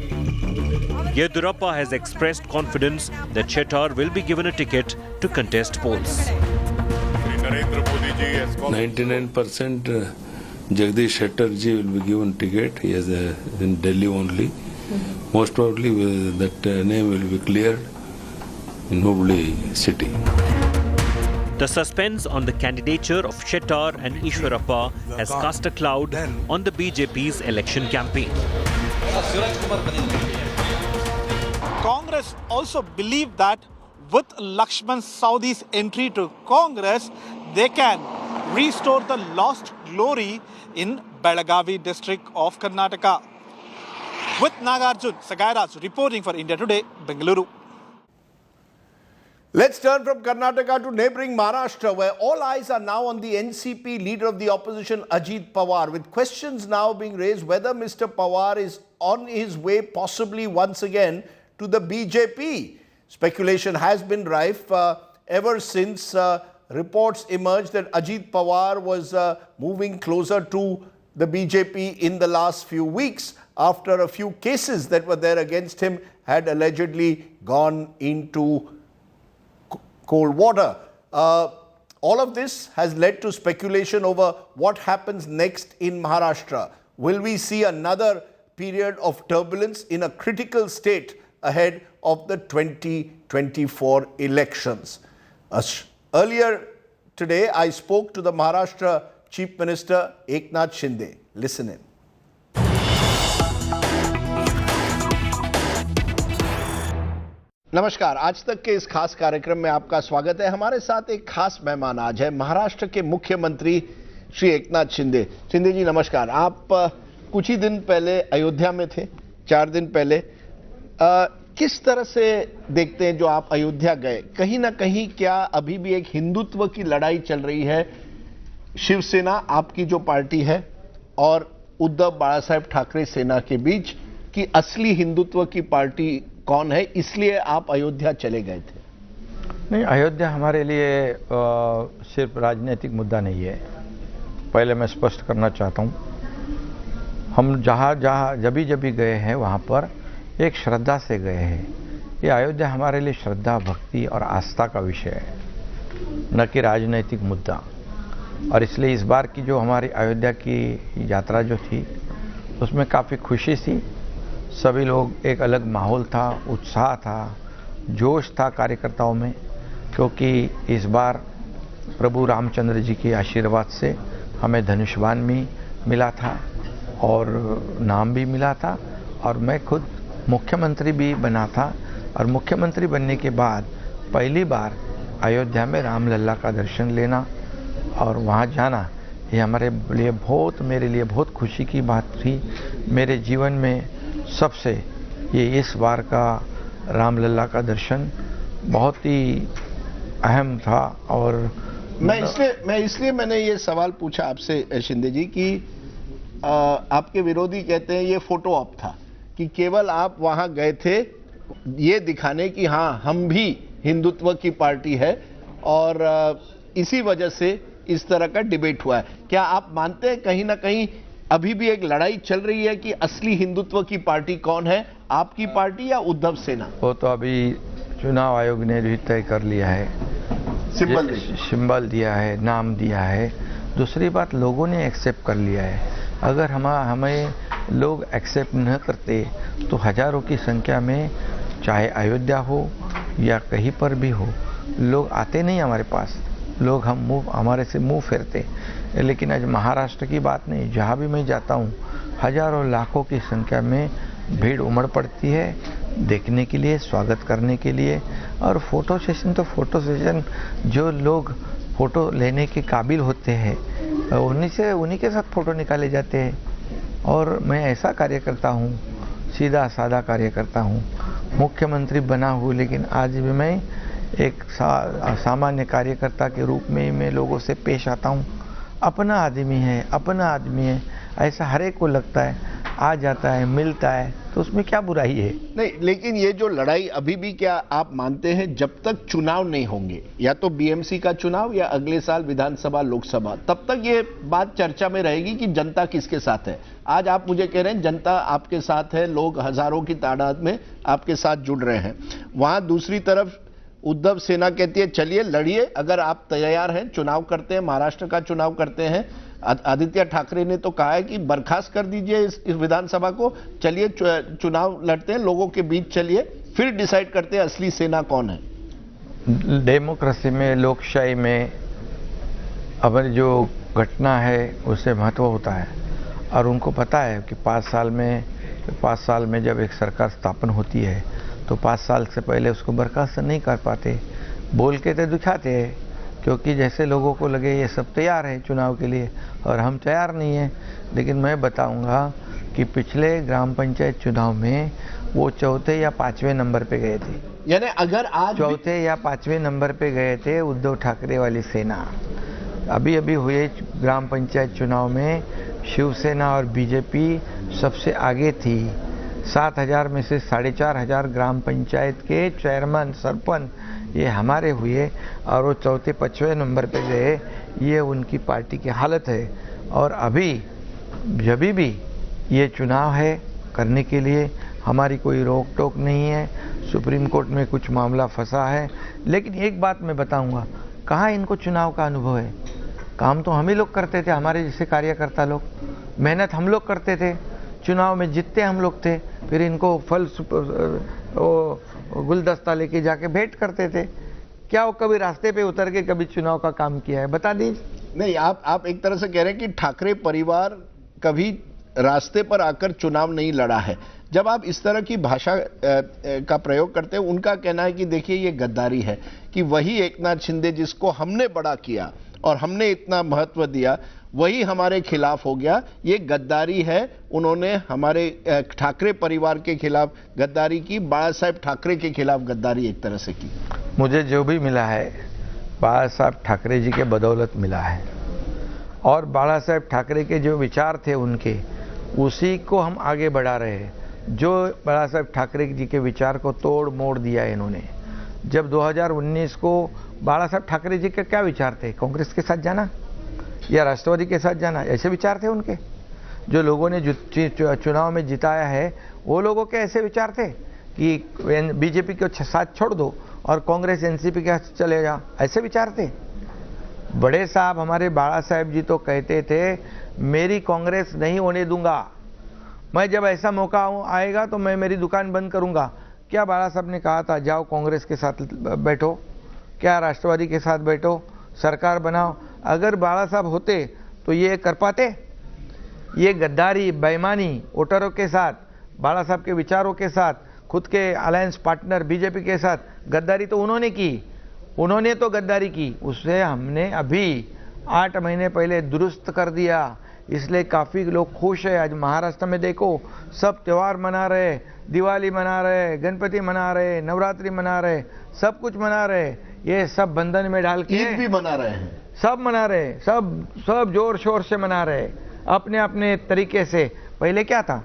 Yediyurappa has expressed confidence that Shettar will be given a ticket to contest polls. 99% Jagdish Shettar ji will be given ticket. He is in Delhi only. Most probably that name will be cleared in Hubli city. The suspense on the candidature of Shettar and Ishwarappa has cast a cloud on the BJP's election campaign. Congress also believe that with Lakshman Saudhi's entry to Congress, they can restore the lost glory in Belagavi district of Karnataka. With Nagarjun Sagairaj reporting for India Today, Bengaluru. Let's turn from Karnataka to neighboring Maharashtra, where all eyes are now on the NCP leader of the opposition, Ajit Pawar, with questions now being raised whether Mr. Pawar is on his way possibly once again to the BJP. Speculation has been rife ever since reports emerged that Ajit Pawar was moving closer to the BJP in the last few weeks after a few cases that were there against him had allegedly gone into cold water. All of this has led to speculation over what happens next in Maharashtra. Will we see another period of turbulence in a critical state ahead of the 2024 elections? Earlier today, I spoke to the Maharashtra Chief Minister Eknath Shinde. Listen in. नमस्कार, आज तक के इस खास कार्यक्रम में आपका स्वागत है। हमारे साथ एक खास मेहमान आज है, महाराष्ट्र के मुख्यमंत्री श्री एकनाथ शिंदे। शिंदे जी नमस्कार। आप कुछ ही दिन पहले अयोध्या में थे, 4 दिन पहले। किस तरह से देखते हैं जो आप अयोध्या गए? कहीं ना कहीं क्या अभी भी एक हिंदुत्व की लड़ाई चल रही है शिवसेना, आपकी जो पार्टी है, और उद्धव बाला साहेब ठाकरे सेना के बीच, कि असली हिंदुत्व की पार्टी कौन है, इसलिए आप अयोध्या चले गए थे? नहीं, अयोध्या हमारे लिए सिर्फ राजनीतिक मुद्दा नहीं है। पहले मैं स्पष्ट करना चाहता हूँ, हम जहाँ जब भी गए हैं वहाँ पर एक श्रद्धा से गए हैं। ये अयोध्या हमारे लिए श्रद्धा, भक्ति और आस्था का विषय है, न कि राजनीतिक मुद्दा। और इसलिए इस बार की जो हमारी अयोध्या की यात्रा जो थी, उसमें काफ़ी खुशी थी। सभी लोग, एक अलग माहौल था, उत्साह था, जोश था कार्यकर्ताओं में, क्योंकि इस बार प्रभु रामचंद्र जी के आशीर्वाद से हमें धनुष्बाण भी मिला था और नाम भी मिला था, और मैं खुद मुख्यमंत्री भी बना था। और मुख्यमंत्री बनने के बाद पहली बार अयोध्या में रामलला का दर्शन लेना और वहाँ जाना, ये हमारे लिए मेरे लिए बहुत खुशी की बात थी। मेरे जीवन में सबसे ये इस बार का रामलला का दर्शन बहुत ही अहम था। और मैंने ये सवाल पूछा आपसे शिंदे जी कि आपके विरोधी कहते हैं ये फोटो ऑप था, कि केवल आप वहां गए थे ये दिखाने की हाँ हम भी हिंदुत्व की पार्टी है, और इसी वजह से इस तरह का डिबेट हुआ है। क्या आप मानते हैं कहीं ना कहीं अभी भी एक लड़ाई चल रही है कि असली हिंदुत्व की पार्टी कौन है, आपकी पार्टी या उद्धव सेना? वो तो अभी चुनाव आयोग ने भी तय कर लिया है, सिंबल दिया है, नाम दिया है। दूसरी बात, लोगों ने एक्सेप्ट कर लिया है। अगर हमें लोग एक्सेप्ट न करते तो हजारों की संख्या में, चाहे अयोध्या हो या कहीं पर भी हो, लोग आते नहीं हमारे पास, लोग हमारे से मुंह फेरते। लेकिन आज महाराष्ट्र की बात नहीं, जहाँ भी मैं जाता हूँ हजारों लाखों की संख्या में भीड़ उमड़ पड़ती है देखने के लिए, स्वागत करने के लिए। और फोटो सेशन तो फोटो सेशन, जो लोग फोटो लेने के काबिल होते हैं उन्हीं के साथ फोटो निकाले जाते हैं। और मैं ऐसा कार्य करता हूँ, सीधा साधा कार्य करता हूँ, मुख्यमंत्री बना हूँ, लेकिन आज भी मैं एक सामान्य कार्यकर्ता के रूप में मैं लोगों से पेश आता हूँ। अपना आदमी है, ऐसा हर एक को लगता है। आ जाता है, मिलता है, तो उसमें क्या बुराई है? नहीं, लेकिन ये जो लड़ाई अभी भी, क्या आप मानते हैं जब तक चुनाव नहीं होंगे, या तो बीएमसी का चुनाव या अगले साल विधानसभा लोकसभा, तब तक ये बात चर्चा में रहेगी कि जनता किसके साथ है? आज आप मुझे कह रहे हैं जनता आपके साथ है, लोग हजारों की तादाद में आपके साथ जुड़ रहे हैं। वहां दूसरी तरफ उद्धव सेना कहती है चलिए लड़िए, अगर आप तैयार हैं, चुनाव करते हैं, महाराष्ट्र का चुनाव करते हैं। आदित्य ठाकरे ने तो कहा है कि बर्खास्त कर दीजिए इस विधानसभा को, चलिए चुनाव लड़ते हैं, लोगों के बीच चलिए, फिर डिसाइड करते हैं असली सेना कौन है। डेमोक्रेसी में, लोकशाही में अब जो घटना है उससे महत्व होता है। और उनको पता है कि 5 साल में जब एक सरकार स्थापन होती है तो 5 साल से पहले उसको बर्खास्त नहीं कर पाते, बोल के तो दिखाते हैं, क्योंकि जैसे लोगों को लगे ये सब तैयार है चुनाव के लिए और हम तैयार नहीं हैं। लेकिन मैं बताऊंगा कि पिछले ग्राम पंचायत चुनाव में वो चौथे या 5वें नंबर पे गए थे। यानी अगर आज चौथे या 5वें नंबर पे गए थे उद्धव ठाकरे वाली सेना। अभी हुए ग्राम पंचायत चुनाव में शिवसेना और बीजेपी सबसे आगे थी। 7,000 में से 4,500 ग्राम पंचायत के चेयरमैन, सरपंच ये हमारे हुए और वो चौथे 5वें नंबर पे गए। ये उनकी पार्टी की हालत है। और अभी जब भी ये चुनाव है करने के लिए हमारी कोई रोक टोक नहीं है। सुप्रीम कोर्ट में कुछ मामला फंसा है, लेकिन एक बात मैं बताऊंगा, कहाँ इनको चुनाव का अनुभव है? काम तो हम ही लोग करते थे, हमारे जैसे कार्यकर्ता लोग, मेहनत हम लोग करते थे, चुनाव में जीतते हम लोग थे, फिर इनको फल गुलदस्ता लेके जाके भेंट करते थे। क्या वो कभी रास्ते पे उतर के कभी चुनाव का काम किया है? बता दीजिए। नहीं, आप एक तरह से कह रहे हैं कि ठाकरे परिवार कभी रास्ते पर आकर चुनाव नहीं लड़ा है। जब आप इस तरह की भाषा का प्रयोग करते हैं, उनका कहना है कि देखिए ये गद्दारी है, कि वही एकनाथ शिंदे जिसको हमने बड़ा किया और हमने इतना महत्व दिया, वही हमारे खिलाफ हो गया, ये गद्दारी है। उन्होंने हमारे ठाकरे परिवार के खिलाफ गद्दारी की, बाला साहेब ठाकरे के खिलाफ गद्दारी एक तरह से की। मुझे जो भी मिला है बाला साहब ठाकरे जी के बदौलत मिला है, और बाला साहेब ठाकरे के जो विचार थे उनके, उसी को हम आगे बढ़ा रहे हैं। जो बाला साहेब ठाकरे जी के विचार को तोड़ मोड़ दिया है इन्होंने। जब 2019 को बाला साहेब ठाकरे जी के क्या विचार थे? कांग्रेस के साथ जाना या राष्ट्रवादी के साथ जाना, ऐसे विचार थे उनके। जो लोगों ने चुनाव में जिताया है वो लोगों के ऐसे विचार थे कि बीजेपी के साथ छोड़ दो और कांग्रेस एनसीपी के साथ चले जाओ, ऐसे विचार थे। बड़े साहब हमारे बाला साहेब जी तो कहते थे मेरी कांग्रेस नहीं होने दूंगा, मैं जब ऐसा मौका आएगा तो मैं मेरी दुकान बंद करूंगा। क्या बाला साहब ने कहा था जाओ कांग्रेस के साथ बैठो, क्या राष्ट्रवादी के साथ बैठो, सरकार बनाओ? अगर बाला साहब होते तो ये कर पाते? ये गद्दारी, बेईमानी वोटरों के साथ, बाला साहब के विचारों के साथ, खुद के अलायंस पार्टनर बीजेपी के साथ गद्दारी तो उन्होंने की, उन्होंने तो गद्दारी की। उससे हमने अभी 8 महीने पहले दुरुस्त कर दिया, इसलिए काफ़ी लोग खुश है। आज महाराष्ट्र में देखो सब त्यौहार मना रहे, दिवाली मना रहे, गणपति मना रहे, नवरात्रि मना रहे, सब कुछ मना रहे। ये सब बंधन में डाल के ईद भी मना रहे हैं, सब मना रहे, सब जोर शोर से मना रहे अपने अपने तरीके से। पहले क्या था?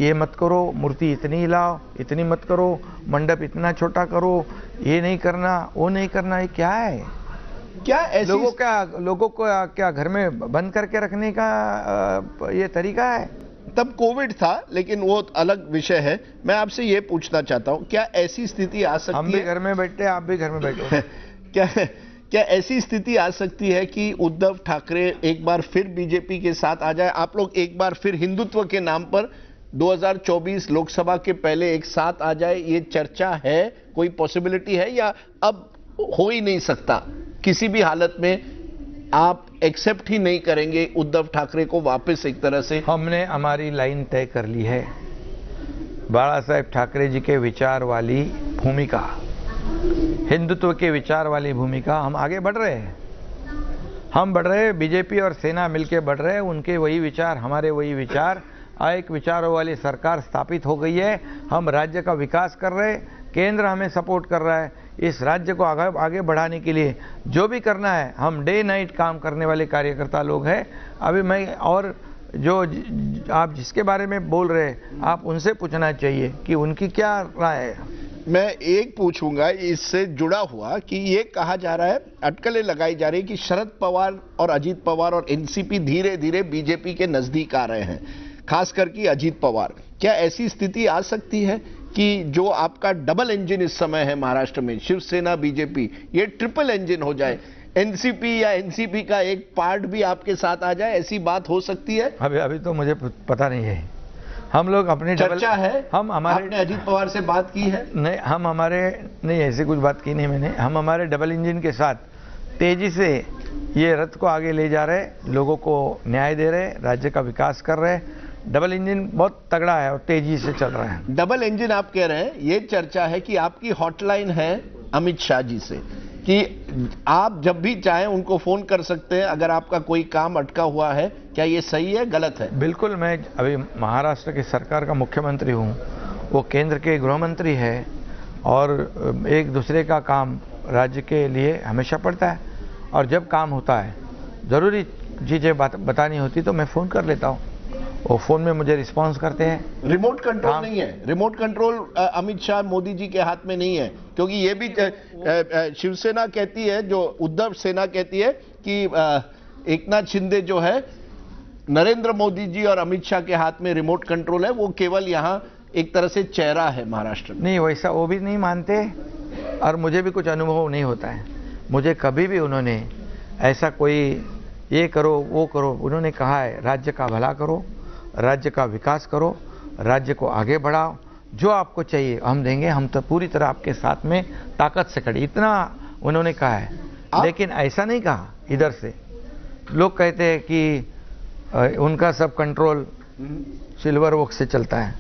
ये मत करो, मूर्ति इतनी हिलाओ, इतनी मत करो, मंडप इतना छोटा करो, ये नहीं करना, वो नहीं करना। ये क्या है? क्या ऐसी लोगों को क्या घर में बंद करके रखने का ये तरीका है? तब कोविड था, लेकिन वो अलग विषय है। मैं आपसे ये पूछना चाहता हूँ, क्या ऐसी स्थिति आ सकती है? हम भी घर में बैठते, आप भी घर में बैठो। क्या ऐसी स्थिति आ सकती है कि उद्धव ठाकरे एक बार फिर बीजेपी के साथ आ जाए? आप लोग एक बार फिर हिंदुत्व के नाम पर 2024 लोकसभा के पहले एक साथ आ जाए, ये चर्चा है, कोई पॉसिबिलिटी है या अब हो ही नहीं सकता? किसी भी हालत में आप एक्सेप्ट ही नहीं करेंगे उद्धव ठाकरे को वापस एक तरह से? हमने हमारी लाइन तय कर ली है। बाला साहेब ठाकरे जी के विचार वाली भूमिका, हिंदुत्व के विचार वाली भूमिका, हम आगे बढ़ रहे हैं। हम बढ़ रहे हैं, बीजेपी और सेना मिलकर बढ़ रहे हैं। उनके वही विचार, हमारे वही विचार, एक विचारों वाली सरकार स्थापित हो गई है। हम राज्य का विकास कर रहे हैं, केंद्र हमें सपोर्ट कर रहा है। इस राज्य को आगे बढ़ाने के लिए जो भी करना है, हम डे नाइट काम करने वाले कार्यकर्ता लोग हैं। अभी मैं और जो आप जिसके बारे में बोल रहे हैं, आप उनसे पूछना चाहिए कि उनकी क्या राय है। मैं एक पूछूंगा इससे जुड़ा हुआ कि ये कहा जा रहा है, अटकलें लगाई जा रही है कि शरद पवार और अजीत पवार और एनसीपी धीरे धीरे बीजेपी के नजदीक आ रहे हैं, खास करके अजीत पवार। क्या ऐसी स्थिति आ सकती है कि जो आपका डबल इंजन इस समय है महाराष्ट्र में, शिवसेना बीजेपी, ये ट्रिपल इंजन हो जाए, एनसीपी या एनसीपी का एक पार्ट भी आपके साथ आ जाए? ऐसी बात हो सकती है? अभी तो मुझे पता नहीं है। हम लोग अपने चर्चा है, हम हमारे आपने अजीत पवार से बात की है? नहीं, हम हमारे नहीं, ऐसी कुछ बात की नहीं मैंने। हम हमारे डबल इंजन के साथ तेजी से ये रथ को आगे ले जा रहे, लोगों को न्याय दे रहे, राज्य का विकास कर रहे। डबल इंजन बहुत तगड़ा है और तेजी से चल रहा है। डबल इंजन आप कह रहे हैं, ये चर्चा है कि आपकी हॉटलाइन है अमित शाह जी से कि आप जब भी चाहें उनको फोन कर सकते हैं अगर आपका कोई काम अटका हुआ है। क्या ये सही है, गलत है? बिल्कुल। मैं अभी महाराष्ट्र की सरकार का मुख्यमंत्री हूँ, वो केंद्र के गृह मंत्री है और एक दूसरे का काम राज्य के लिए हमेशा पड़ता है। और जब काम होता है, ज़रूरी चीज़ें बतानी होती तो मैं फ़ोन कर लेता हूँ, वो फ़ोन में मुझे रिस्पॉन्स करते हैं। रिमोट कंट्रोल नहीं है, रिमोट कंट्रोल अमित शाह मोदी जी के हाथ में नहीं है, क्योंकि ये भी शिवसेना कहती है, जो उद्धव सेना कहती है कि एकनाथ शिंदे जो है, नरेंद्र मोदी जी और अमित शाह के हाथ में रिमोट कंट्रोल है, वो केवल यहाँ एक तरह से चेहरा है महाराष्ट्र में। नहीं, वैसा वो भी नहीं मानते और मुझे भी कुछ अनुभव नहीं होता है। मुझे कभी भी उन्होंने ऐसा कोई ये करो वो करो, उन्होंने कहा है राज्य का भला करो, राज्य का विकास करो, राज्य को आगे बढ़ाओ, जो आपको चाहिए हम देंगे, हम तो पूरी तरह आपके साथ में ताकत से खड़े, इतना उन्होंने कहा है। लेकिन ऐसा नहीं कहा इधर से। लोग कहते हैं कि उनका सब कंट्रोल सिल्वर ओक से चलता है।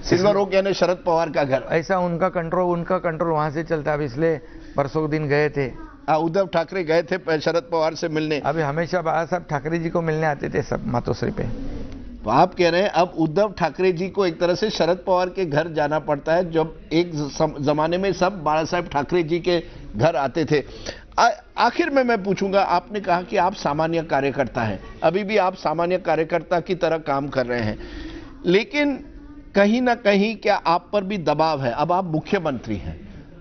सिल्वर ओक यानी शरद पवार का घर? ऐसा उनका कंट्रोल वहां से चलता है। इसलिए परसों दिन गए थे, उद्धव ठाकरे गए थे शरद पवार से मिलने। अभी हमेशा बाला साहब ठाकरे जी को मिलने आते थे सब मातोश्री पे। तो आप कह रहे हैं अब उद्धव ठाकरे जी को एक तरह से शरद पवार के घर जाना पड़ता है, जब एक जमाने में सब बाला साहेब ठाकरे जी के घर आते थे। आखिर में मैं पूछूंगा, आपने कहा कि आप सामान्य कार्यकर्ता हैं, अभी भी आप सामान्य कार्यकर्ता की तरह काम कर रहे हैं, लेकिन कहीं ना कहीं क्या आप पर भी दबाव है? अब आप मुख्यमंत्री हैं,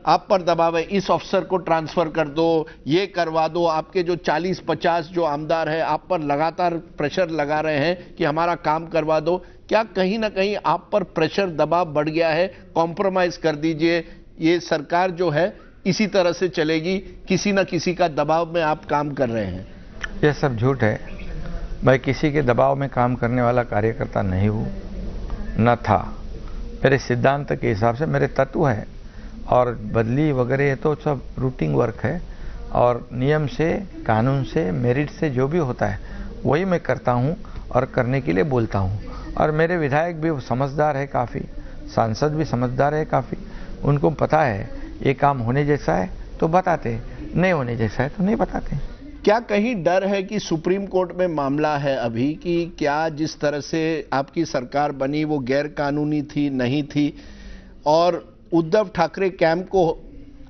आप पर दबाव है, इस अफसर को ट्रांसफर कर दो, ये करवा दो। आपके जो 40-50 जो आमदार हैं आप पर लगातार प्रेशर लगा रहे हैं कि हमारा काम करवा दो। क्या कहीं ना कहीं आप पर प्रेशर, दबाव बढ़ गया है? कॉम्प्रोमाइज कर दीजिए, ये सरकार जो है इसी तरह से चलेगी, किसी ना किसी का दबाव में आप काम कर रहे हैं। यह सब झूठ है। मैं किसी के दबाव में काम करने वाला कार्यकर्ता नहीं हूँ, न था। मेरे सिद्धांत के हिसाब से मेरे तत्व है, और बदली वगैरह तो सब रूटीन वर्क है, और नियम से, कानून से, मेरिट से जो भी होता है वही मैं करता हूँ और करने के लिए बोलता हूँ। और मेरे विधायक भी समझदार है काफ़ी, सांसद भी समझदार है काफ़ी, उनको पता है ये काम होने जैसा है तो बताते, नहीं होने जैसा है तो नहीं बताते। क्या कहीं डर है कि सुप्रीम कोर्ट में मामला है अभी कि क्या जिस तरह से आपकी सरकार बनी वो गैर कानूनी थी, नहीं थी, और उद्धव ठाकरे कैंप को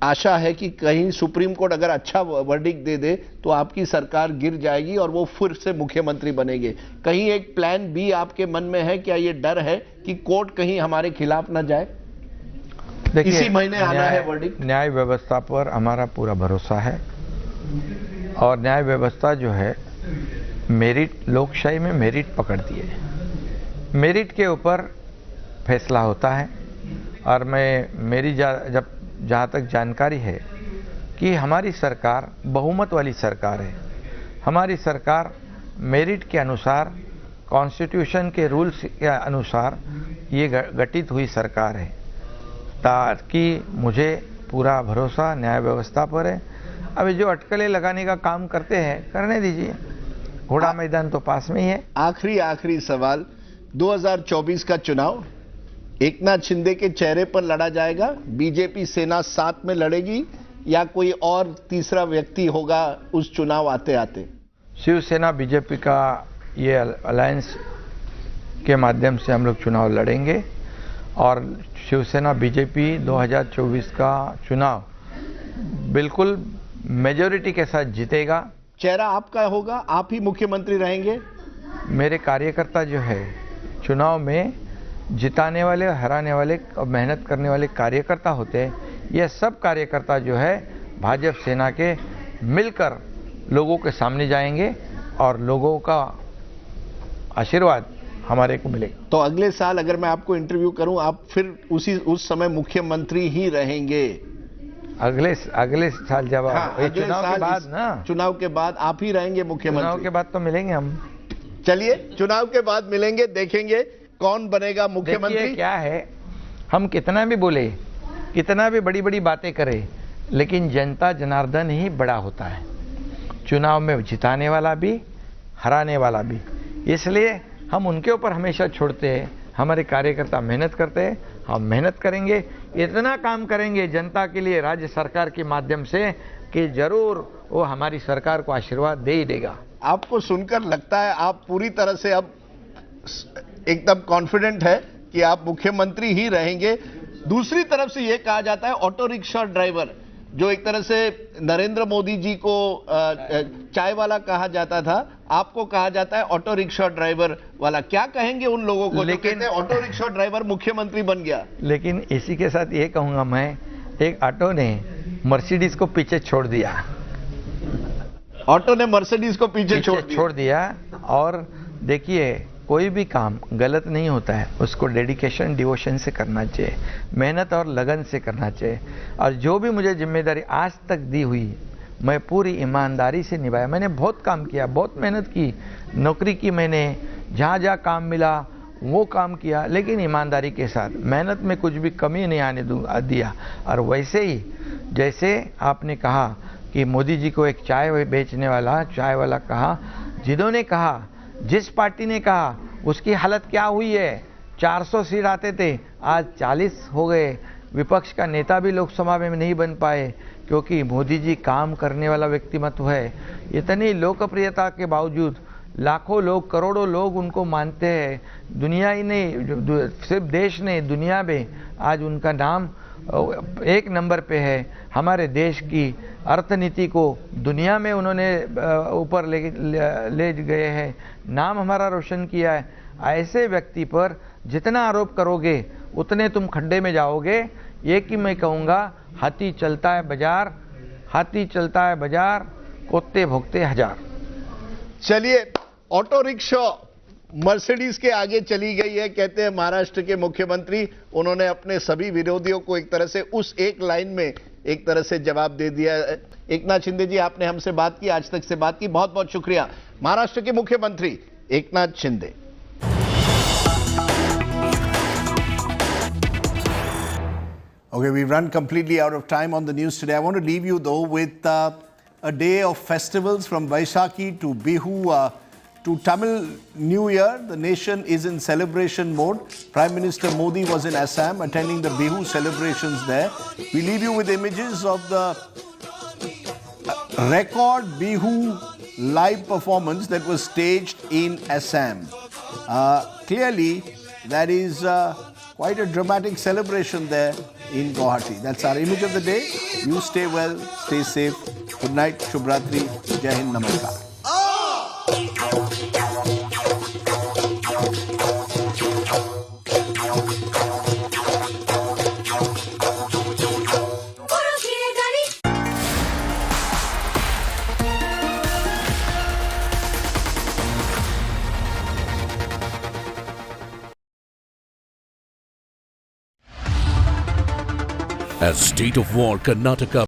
आशा है कि कहीं सुप्रीम कोर्ट अगर अच्छा वर्डिक्ट दे दे तो आपकी सरकार गिर जाएगी और वो फिर से मुख्यमंत्री बनेंगे? कहीं एक प्लान बी आपके मन में है? क्या ये डर है कि कोर्ट कहीं हमारे खिलाफ ना जाए? इसी महीने आना है वर्डिक्ट। न्याय व्यवस्था पर हमारा पूरा भरोसा है, और न्याय व्यवस्था जो है मेरिट, लोकशाही में मेरिट पकड़ती है, मेरिट के ऊपर फैसला होता है। और मैं मेरी जब जहाँ तक जानकारी है कि हमारी सरकार बहुमत वाली सरकार है। हमारी सरकार मेरिट के अनुसार, कॉन्स्टिट्यूशन के रूल्स के अनुसार ये गठित हुई सरकार है, ताकि मुझे पूरा भरोसा न्याय व्यवस्था पर है। अभी जो अटकलें लगाने का काम करते हैं करने दीजिए, घोड़ा मैदान तो पास में ही है। आखिरी सवाल, 2024 का चुनाव एकनाथ शिंदे के चेहरे पर लड़ा जाएगा, बीजेपी सेना साथ में लड़ेगी या कोई और तीसरा व्यक्ति होगा उस चुनाव आते आते? शिवसेना बीजेपी का ये अलायंस के माध्यम से हम लोग चुनाव लड़ेंगे और शिवसेना बीजेपी 2024 का चुनाव बिल्कुल मेजॉरिटी के साथ जीतेगा। चेहरा आपका होगा, आप ही मुख्यमंत्री रहेंगे? मेरे कार्यकर्ता जो है चुनाव में जिताने वाले, हराने वाले और मेहनत करने वाले कार्यकर्ता होते हैं। ये सब कार्यकर्ता जो है भाजपा सेना के मिलकर लोगों के सामने जाएंगे और लोगों का आशीर्वाद हमारे को मिलेगा। तो अगले साल अगर मैं आपको इंटरव्यू करूं, आप फिर उस समय मुख्यमंत्री ही रहेंगे? अगले साल जब चुनाव के बाद ना, चुनाव के बाद आप ही रहेंगे मुख्यमंत्री? चुनाव के बाद तो मिलेंगे हम। चलिए, चुनाव के बाद मिलेंगे, देखेंगे कौन बनेगा मुख्यमंत्री। क्या है, हम कितना भी बोले, कितना भी बड़ी बड़ी बातें करें, लेकिन जनता जनार्दन ही बड़ा होता है। चुनाव में जिताने वाला भी, हराने वाला भी। इसलिए हम उनके ऊपर हमेशा छोड़ते हैं। हमारे कार्यकर्ता मेहनत करते हैं, हम मेहनत करेंगे, इतना काम करेंगे जनता के लिए राज्य सरकार के माध्यम से कि जरूर वो हमारी सरकार को आशीर्वाद दे ही देगा। आपको सुनकर लगता है आप पूरी तरह से अब एकदम कॉन्फिडेंट है कि आप मुख्यमंत्री ही रहेंगे। दूसरी तरफ से यह कहा जाता है ऑटो रिक्शा ड्राइवर, जो एक तरह से नरेंद्र मोदी जी को चाय वाला कहा जाता था, आपको कहा जाता है ऑटो रिक्शा ड्राइवर वाला। क्या कहेंगे उन लोगों को जो कहते हैं ऑटो रिक्शा ड्राइवर मुख्यमंत्री बन गया? लेकिन इसी के साथ ये कहूंगा मैं, एक ऑटो ने मर्सिडीज को पीछे छोड़ दिया। ऑटो ने मर्सिडीज को पीछे छोड़ दिया। और देखिए, कोई भी काम गलत नहीं होता है, उसको डेडिकेशन डिवोशन से करना चाहिए, मेहनत और लगन से करना चाहिए। और जो भी मुझे जिम्मेदारी आज तक दी हुई, मैं पूरी ईमानदारी से निभाया। मैंने बहुत काम किया, बहुत मेहनत की, नौकरी की, मैंने जहाँ जहाँ काम मिला वो काम किया, लेकिन ईमानदारी के साथ। मेहनत में कुछ भी कमी नहीं आने दिया। और वैसे ही जैसे आपने कहा कि मोदी जी को एक चाय बेचने वाला, चाय वाला कहा, जिन्होंने कहा, जिस पार्टी ने कहा, उसकी हालत क्या हुई है। 400 सीट आते थे, आज 40 हो गए। विपक्ष का नेता भी लोकसभा में नहीं बन पाए, क्योंकि मोदी जी काम करने वाला व्यक्तिमत्व है। इतनी लोकप्रियता के बावजूद लाखों लोग, करोड़ों लोग उनको मानते हैं। दुनिया ही नहीं, सिर्फ देश नहीं, दुनिया में आज उनका नाम एक नंबर पे है। हमारे देश की अर्थनीति को दुनिया में उन्होंने ऊपर ले गए हैं, नाम हमारा रोशन किया है। ऐसे व्यक्ति पर जितना आरोप करोगे उतने तुम खड्डे में जाओगे। एक ही मैं कहूँगा, हाथी चलता है बाजार, हाथी चलता है बाजार, कुत्ते भोगते हजार। चलिए, ऑटो रिक्शा मर्सिडीज के आगे चली गई है, कहते हैं महाराष्ट्र के मुख्यमंत्री। उन्होंने अपने सभी विरोधियों को एक तरह से उस एक लाइन में एक तरह से जवाब दे दिया। एकनाथ शिंदे जी, आपने हमसे बात की, आज तक से बात की, बहुत बहुत शुक्रिया। महाराष्ट्र के मुख्यमंत्री Eknath Shinde. Okay, we've run completely out of time on the news today. I want to leave you though with a day of festivals, from Vaishakhi to Bihu to Tamil New Year. The nation is in celebration mode. Prime Minister Modi was in Assam attending the Bihu celebrations there. We leave you with images of the record Bihu live performance that was staged in Assam. Clearly, that is quite a dramatic celebration there in Guwahati. That's our image of the day. You stay well, stay safe. Good night, Shubhratri, Jai Hind, Namaskar. As State of War Karnataka